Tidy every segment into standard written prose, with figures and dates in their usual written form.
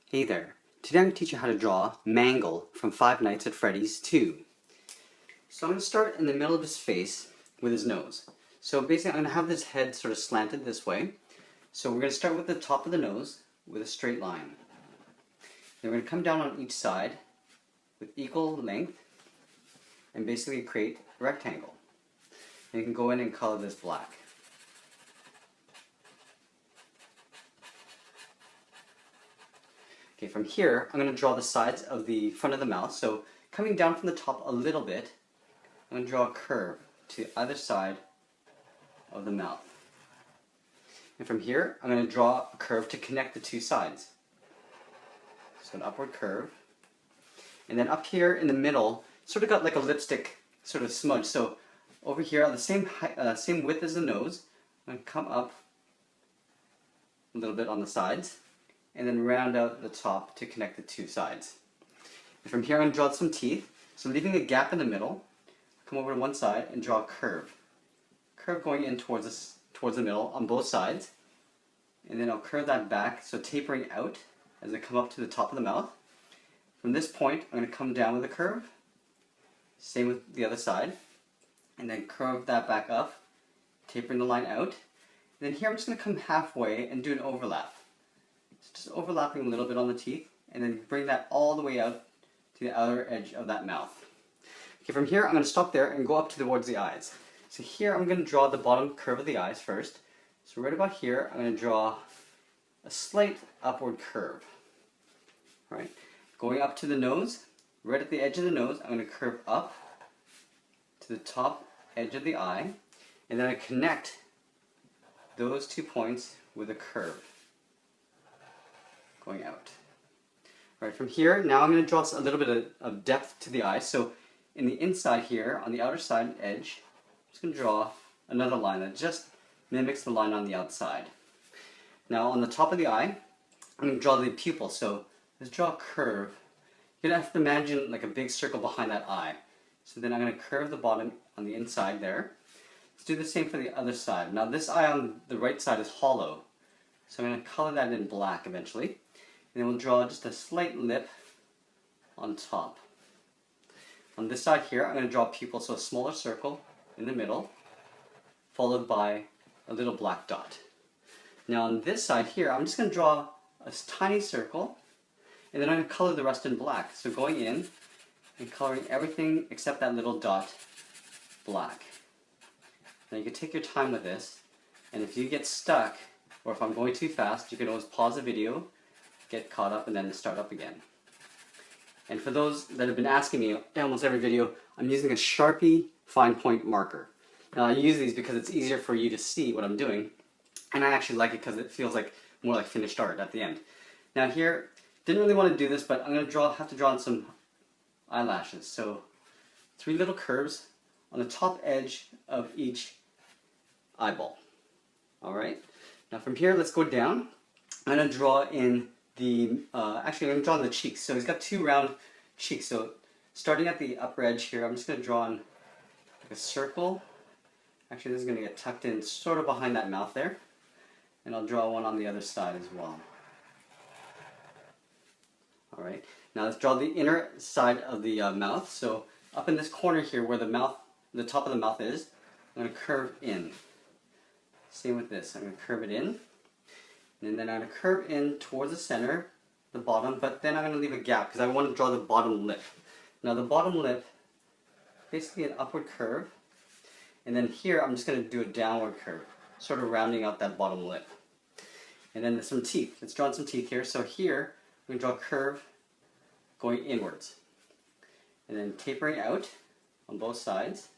Hey there. Today I'm going to teach you how to draw Mangle from Five Nights at Freddy's 2. So I'm going to start in the middle of his face with his nose. So basically I'm going to have his head sort of slanted this way. So we're going to start with the top of the nose with a straight line. Then we're going to come down on each side with equal length and basically create a rectangle. And you can go in and color this black. Okay, from here, I'm going to draw the sides of the front of the mouth. So coming down from the top a little bit, I'm going to draw a curve to either side of the mouth. And from here, I'm going to draw a curve to connect the two sides. So an upward curve. And then up here in the middle, sort of got like a lipstick sort of smudge. So over here, on the same width as the nose, I'm going to come up a little bit on the sides, and then round out the top to connect the two sides. And from here I'm going to draw some teeth, so leaving a gap in the middle, come over to one side and draw a curve. Curve going in towards the middle on both sides, and then I'll curve that back, so tapering out as I come up to the top of the mouth. From this point I'm going to come down with a curve, same with the other side, and then curve that back up, tapering the line out. And then here I'm just going to come halfway and do an overlap. Just overlapping a little bit on the teeth, and then bring that all the way out to the outer edge of that mouth. Okay, from here I'm going to stop there and go up towards the eyes. So here I'm going to draw the bottom curve of the eyes first. So right about here I'm going to draw a slight upward curve. All right, going up to the nose, right at the edge of the nose, I'm going to curve up to the top edge of the eye, and then I connect those 2 points with a curve going out. All right, from here, now I'm going to draw a little bit of depth to the eye. So in the inside here, on the outer side edge, I'm just going to draw another line that just mimics the line on the outside. Now on the top of the eye, I'm going to draw the pupil. So let's draw a curve. You're going to have to imagine like a big circle behind that eye. So then I'm going to curve the bottom on the inside there. Let's do the same for the other side. Now this eye on the right side is hollow. So I'm going to color that in black eventually. And then we'll draw just a slight lip on top. On this side here, I'm going to draw a pupil, so a smaller circle in the middle, followed by a little black dot. Now on this side here, I'm just going to draw a tiny circle, and then I'm going to color the rest in black. So going in and coloring everything except that little dot black. Now you can take your time with this, and if you get stuck, or if I'm going too fast, you can always pause the video, get caught up, and then start up again. And for those that have been asking me in almost every video, I'm using a Sharpie fine point marker. Now I use these because it's easier for you to see what I'm doing, and I actually like it because it feels like more like finished art at the end. Now here, didn't really want to do this, but I'm going to have to draw on some eyelashes. So 3 little curves on the top edge of each eyeball. Alright, now from here let's go down. I'm going to draw in actually I'm going to draw in the cheeks. So he's got 2 round cheeks. So starting at the upper edge here, I'm just going to draw in like a circle. Actually this is going to get tucked in sort of behind that mouth there. And I'll draw one on the other side as well. Alright, now let's draw the inner side of the mouth. So up in this corner here where the top of the mouth is, I'm going to curve in. Same with this, I'm going to curve it in. And then I'm going to curve in towards the center, the bottom, but then I'm going to leave a gap because I want to draw the bottom lip. Now the bottom lip, basically an upward curve, and then here I'm just going to do a downward curve, sort of rounding out that bottom lip. And then there's some teeth. Let's draw some teeth here. So here, I'm going to draw a curve going inwards. And then tapering out on both sides.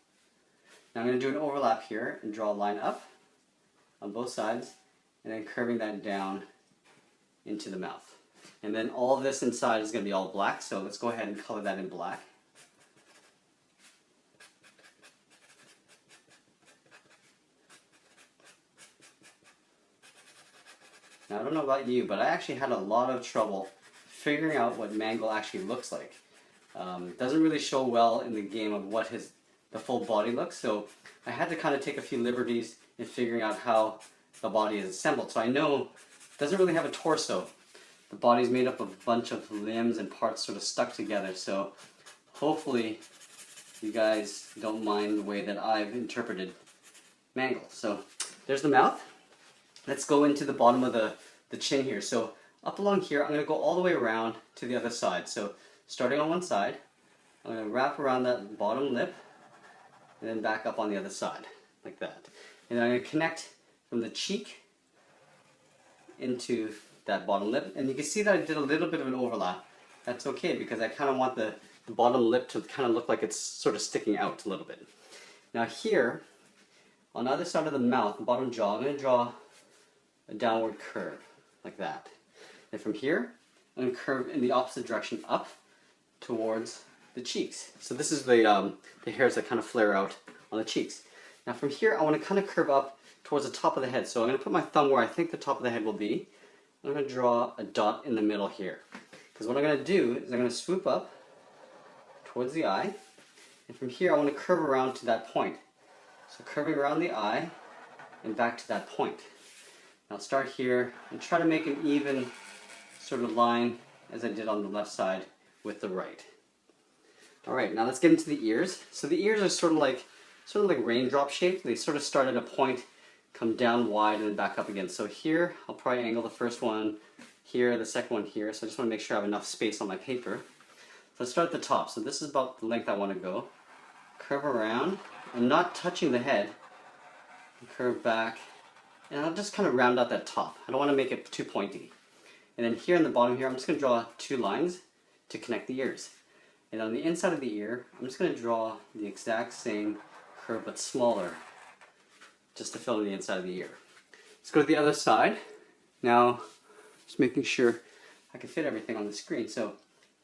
Now I'm going to do an overlap here and draw a line up on both sides, and then curving that down into the mouth. And then all of this inside is going to be all black, so let's go ahead and color that in black. Now I don't know about you, but I actually had a lot of trouble figuring out what Mangle actually looks like. It doesn't really show well in the game of what the full body looks, so I had to kind of take a few liberties in figuring out how the body is assembled. So I know it doesn't really have a torso, the body's made up of a bunch of limbs and parts sort of stuck together. So hopefully you guys don't mind the way that I've interpreted Mangle. So there's the mouth. Let's go into the bottom of the chin here. So up along here, I'm going to go all the way around to the other side. So starting on one side, I'm going to wrap around that bottom lip and then back up on the other side, like that. And then I'm going to connect from the cheek into that bottom lip. And you can see that I did a little bit of an overlap. That's okay because I kind of want the bottom lip to kind of look like it's sort of sticking out a little bit. Now here, on the other side of the mouth, the bottom jaw, I'm going to draw a downward curve, like that. And from here, I'm going to curve in the opposite direction up towards the cheeks. So this is the hairs that kind of flare out on the cheeks. Now from here, I want to kind of curve up towards the top of the head. So I'm going to put my thumb where I think the top of the head will be. I'm going to draw a dot in the middle here. Because what I'm going to do is I'm going to swoop up towards the eye. And from here, I want to curve around to that point. So curving around the eye and back to that point. Now I'll start here and try to make an even sort of line as I did on the left side with the right. Alright, now let's get into the ears. So the ears are sort of like raindrop shaped. They sort of start at a point, come down wide, and then back up again. So here, I'll probably angle the first one here, the second one here. So I just want to make sure I have enough space on my paper. So let's start at the top. So this is about the length I want to go. Curve around. I'm not touching the head. Curve back. And I'll just kind of round out that top. I don't want to make it too pointy. And then here in the bottom here, I'm just going to draw 2 lines to connect the ears. And on the inside of the ear, I'm just going to draw the exact same curve but smaller, just to fill in the inside of the ear. Let's go to the other side. Now, just making sure I can fit everything on the screen. So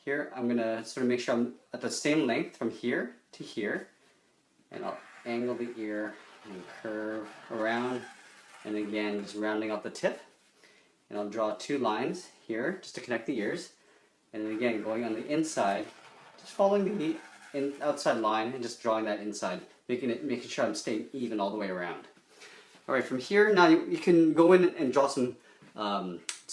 here, I'm going to sort of make sure I'm at the same length from here to here. And I'll angle the ear and curve around. And again, just rounding out the tip. And I'll draw 2 lines here just to connect the ears. And then again, going on the inside, just following the outside line and just drawing that inside, making sure I'm staying even all the way around. All right, from here, now you can go in and draw some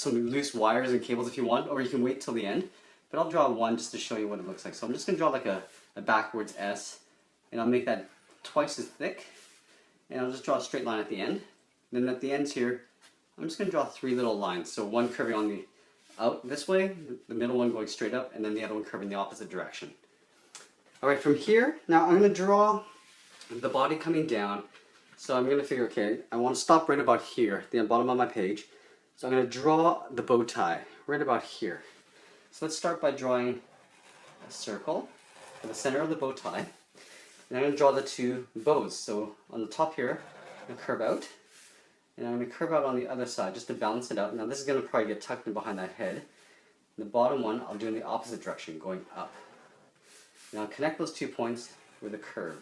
loose wires and cables if you want, or you can wait till the end. But I'll draw one just to show you what it looks like. So I'm just going to draw like a backwards S, and I'll make that twice as thick. And I'll just draw a straight line at the end. Then at the ends here, I'm just going to draw 3 little lines. So one curving on the out this way, the middle one going straight up, and then the other one curving the opposite direction. Alright, from here, now I'm going to draw the body coming down. So I'm going to figure, okay, I want to stop right about here, the bottom of my page. So I'm going to draw the bow tie right about here. So let's start by drawing a circle for the center of the bow tie. And I'm going to draw the 2 bows. So on the top here, I'm going to curve out. And I'm going to curve out on the other side just to balance it out. Now this is going to probably get tucked in behind that head. The bottom one I'll do in the opposite direction, going up. Now I'll connect those 2 points with a curve.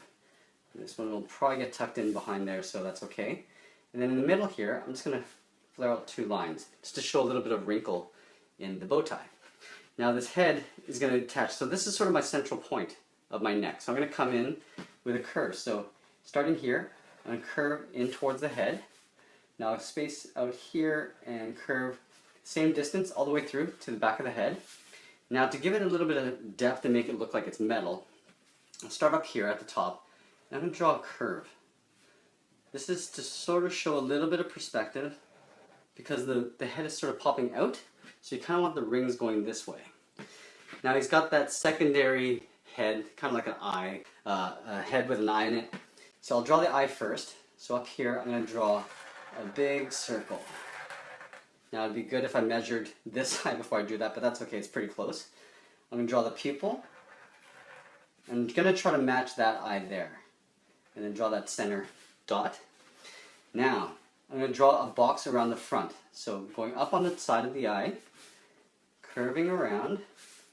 And this one will probably get tucked in behind there, so that's okay. And then in the middle here, I'm just going to flare out 2 lines, just to show a little bit of wrinkle in the bow tie. Now this head is going to attach, so this is sort of my central point of my neck. So I'm going to come in with a curve. So starting here, I'm going to curve in towards the head. Now space out here and curve same distance all the way through to the back of the head. Now to give it a little bit of depth and make it look like it's metal, I'll start up here at the top and I'm going to draw a curve. This is to sort of show a little bit of perspective because the head is sort of popping out, so you kind of want the rings going this way. Now he's got that secondary head, kind of like an eye, a head with an eye in it. So I'll draw the eye first. So up here I'm going to draw a big circle. Now it'd be good if I measured this eye before I do that, but that's okay, it's pretty close. I'm going to draw the pupil. I'm going to try to match that eye there. And then draw that center dot. Now, I'm going to draw a box around the front. So going up on the side of the eye, curving around.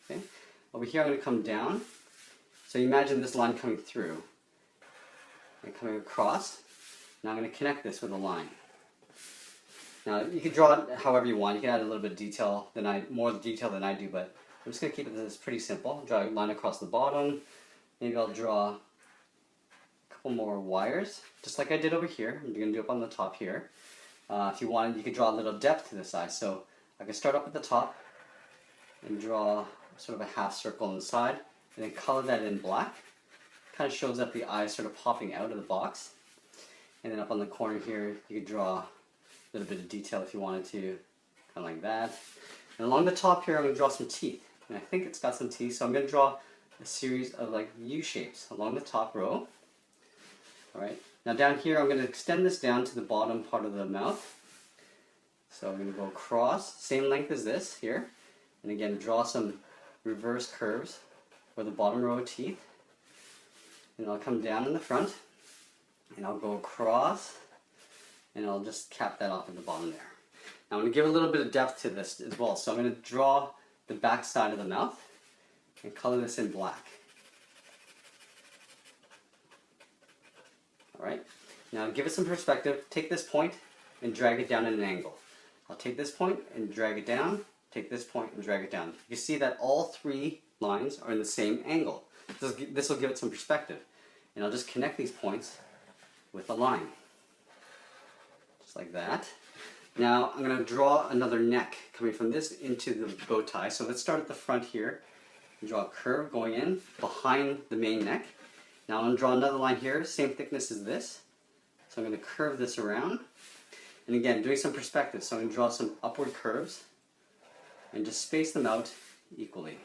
Okay. Over here I'm going to come down. So you imagine this line coming through and coming across. Now I'm going to connect this with a line. Now you can draw it however you want. You can add a little bit of detail more detail than I do, but I'm just going to keep it this pretty simple. Draw a line across the bottom. Maybe I'll draw a couple more wires, just like I did over here. I'm going to do it on the top here. If you wanted, you could draw a little depth to this eye. So I can start up at the top, and draw sort of a half circle on the side, and then color that in black. Kind of shows up the eyes sort of popping out of the box. And then up on the corner here, you could draw a little bit of detail if you wanted to, kind of like that. And along the top here, I'm going to draw some teeth. And I think it's got some teeth, so I'm going to draw a series of like U shapes along the top row. Alright, now down here, I'm going to extend this down to the bottom part of the mouth. So I'm going to go across, same length as this here. And again, draw some reverse curves for the bottom row of teeth. And I'll come down in the front, and I'll go across, and I'll just cap that off at the bottom there. Now I'm going to give a little bit of depth to this as well. So I'm going to draw the back side of the mouth and color this in black. Alright, now give it some perspective. Take this point and drag it down at an angle. I'll take this point and drag it down, take this point and drag it down. You see that all three lines are in the same angle. This will give it some perspective. And I'll just connect these points with a line. Just like that. Now I'm going to draw another neck coming from this into the bow tie. So let's start at the front here. Draw a curve going in behind the main neck. Now I'm going to draw another line here, same thickness as this. So I'm going to curve this around. And again, doing some perspective. So I'm going to draw some upward curves and just space them out equally.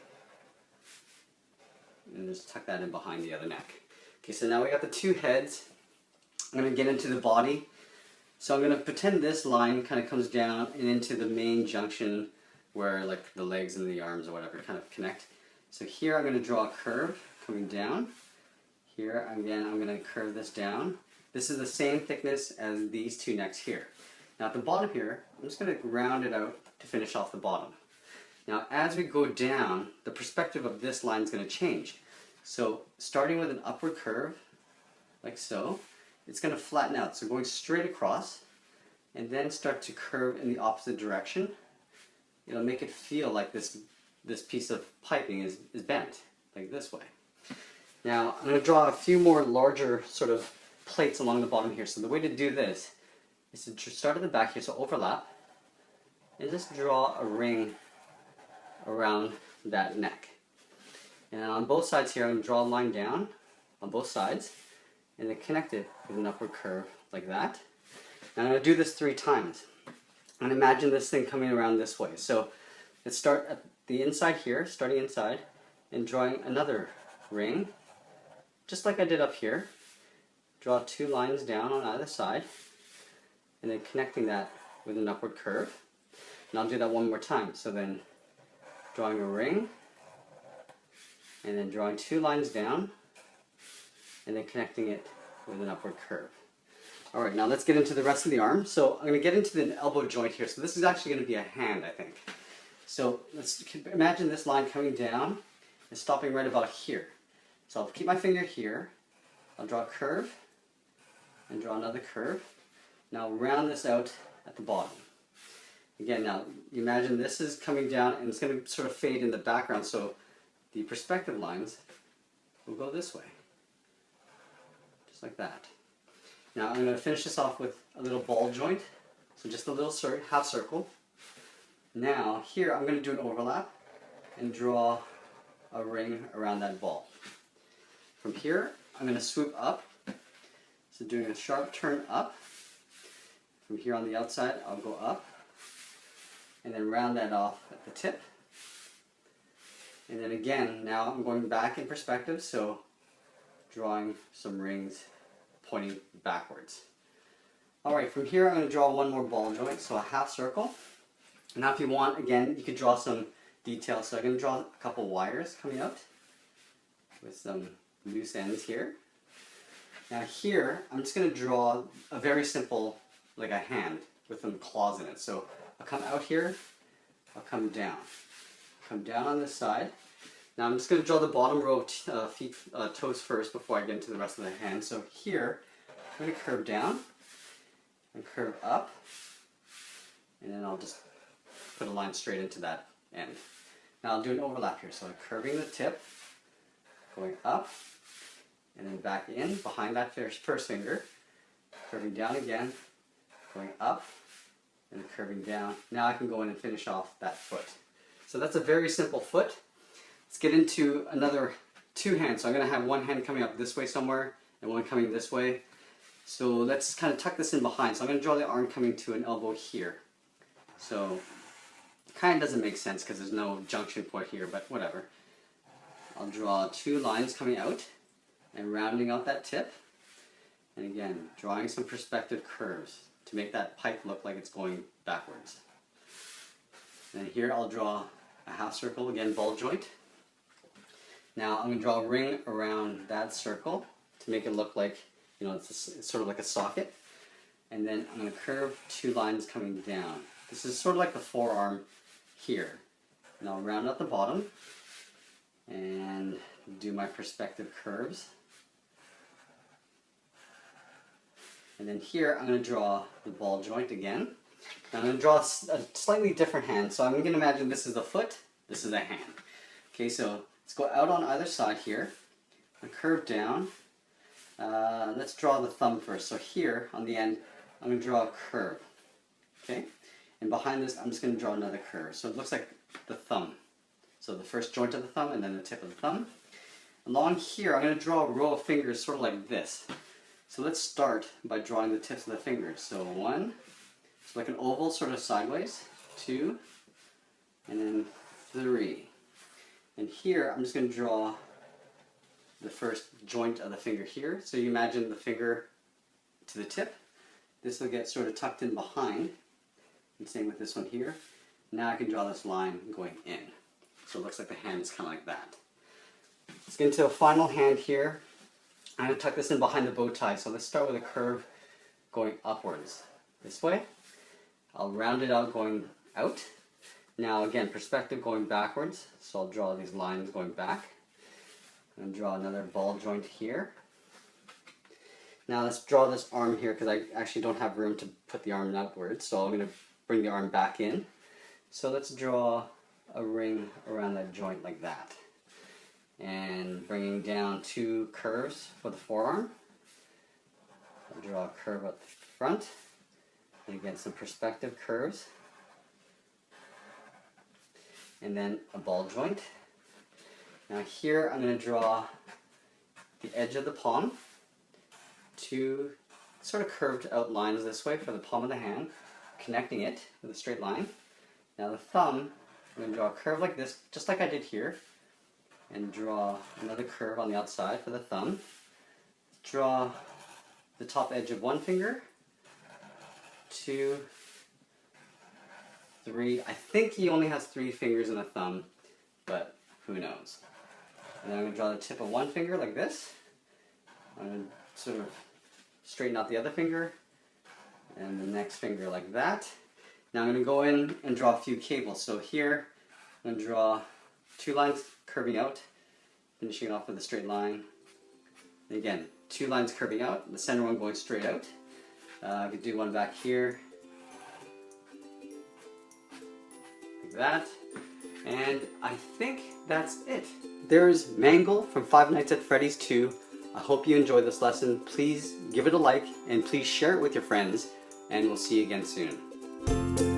And just tuck that in behind the other neck. Okay, so now we got the two heads. I'm going to get into the body. So I'm going to pretend this line kind of comes down and into the main junction where like the legs and the arms or whatever kind of connect. So here I'm going to draw a curve coming down. Here again I'm going to curve this down. This is the same thickness as these two necks here. Now at the bottom here, I'm just going to round it out to finish off the bottom. Now as we go down, the perspective of this line is going to change. So starting with an upward curve, like so, it's going to flatten out. So going straight across, and then start to curve in the opposite direction. It'll make it feel like this piece of piping is bent, like this way. Now I'm going to draw a few more larger sort of plates along the bottom here. So the way to do this is to start at the back here, so overlap, and just draw a ring around that neck. And on both sides here, I'm going to draw a line down on both sides and then connect it with an upward curve like that. And I'm going to do this 3 times. And imagine this thing coming around this way. So let's start at the inside here, starting inside, and drawing another ring, just like I did up here. Draw 2 lines down on either side, and then connecting that with an upward curve. And I'll do that one more time. So then drawing a ring, and then drawing 2 lines down, and then connecting it with an upward curve. Alright, now let's get into the rest of the arm. So I'm going to get into the elbow joint here. So this is actually going to be a hand, I think. So let's imagine this line coming down and stopping right about here. So I'll keep my finger here. I'll draw a curve, and draw another curve. Now round this out at the bottom. Again, now you imagine this is coming down and it's going to sort of fade in the background. So the perspective lines will go this way, just like that. Now I'm going to finish this off with a little ball joint, so just a little half circle. Now here I'm going to do an overlap and draw a ring around that ball. From here I'm going to swoop up, so doing a sharp turn up. From here on the outside I'll go up and then round that off at the tip. And then again, now I'm going back in perspective, so drawing some rings pointing backwards. Alright, from here I'm going to draw one more ball joint, so a half circle. Now if you want, again, you could draw some details. So I'm going to draw a couple wires coming out with some loose ends here. Now here, I'm just going to draw a very simple, like a hand with some claws in it. So I'll come out here, I'll come down. Come down on this side. Now I'm just going to draw the bottom row of toes first before I get into the rest of the hand. So here, I'm going to curve down and curve up, and then I'll just put a line straight into that end. Now I'll do an overlap here. So I'm curving the tip, going up, and then back in behind that first finger, curving down again, going up, and curving down. Now I can go in and finish off that foot. So that's a very simple foot. Let's get into another two hands. So I'm going to have one hand coming up this way somewhere and one coming this way. So let's kind of tuck this in behind. So I'm going to draw the arm coming to an elbow here. So it kind of doesn't make sense because there's no junction point here, but whatever. I'll draw two lines coming out and rounding out that tip. And again, drawing some perspective curves to make that pipe look like it's going backwards. And here I'll draw a half circle, again ball joint. Now I'm going to draw a ring around that circle to make it look like, you know, it's sort of like a socket. And then I'm going to curve two lines coming down. This is sort of like the forearm here. And I'll round out the bottom and do my perspective curves. And then here I'm going to draw the ball joint again. Now I'm going to draw a slightly different hand. So I'm going to imagine this is the foot, this is a hand. Okay, so let's go out on either side here. And curve down. Let's draw the thumb first. So here on the end, I'm going to draw a curve. Okay, and behind this, I'm just going to draw another curve. So it looks like the thumb. So the first joint of the thumb and then the tip of the thumb. Along here, I'm going to draw a row of fingers sort of like this. So let's start by drawing the tips of the fingers. So one, it's like an oval sort of sideways, two, and then three. And here, I'm just going to draw the first joint of the finger here. So you imagine the finger to the tip. This will get sort of tucked in behind. And same with this one here. Now I can draw this line going in. So it looks like the hand is kind of like that. Let's get into a final hand here. I'm going to tuck this in behind the bow tie. So let's start with a curve going upwards. This way. I'll round it out going out. Now again, perspective going backwards. So I'll draw these lines going back. And draw another ball joint here. Now let's draw this arm here because I actually don't have room to put the arm outwards. So I'm going to bring the arm back in. So let's draw a ring around that joint like that. And bringing down two curves for the forearm. I'll draw a curve up the front. And again, some perspective curves. And then a ball joint. Now here I'm going to draw the edge of the palm. Two sort of curved out lines this way for the palm of the hand, connecting it with a straight line. Now the thumb, I'm going to draw a curve like this, just like I did here. And draw another curve on the outside for the thumb. Draw the top edge of one finger. Two, three. I think he only has 3 fingers in the thumb, but who knows. And then I'm going to draw the tip of one finger like this. I'm going to sort of straighten out the other finger. And the next finger like that. Now I'm going to go in and draw a few cables. So here, I'm going to draw 2 lines curving out, finishing it off with a straight line. And again, 2 lines curving out, the center one going straight out. I could do one back here, like that. And I think that's it. There's Mangle from Five Nights at Freddy's 2. I hope you enjoyed this lesson. Please give it a like and please share it with your friends, and we'll see you again soon.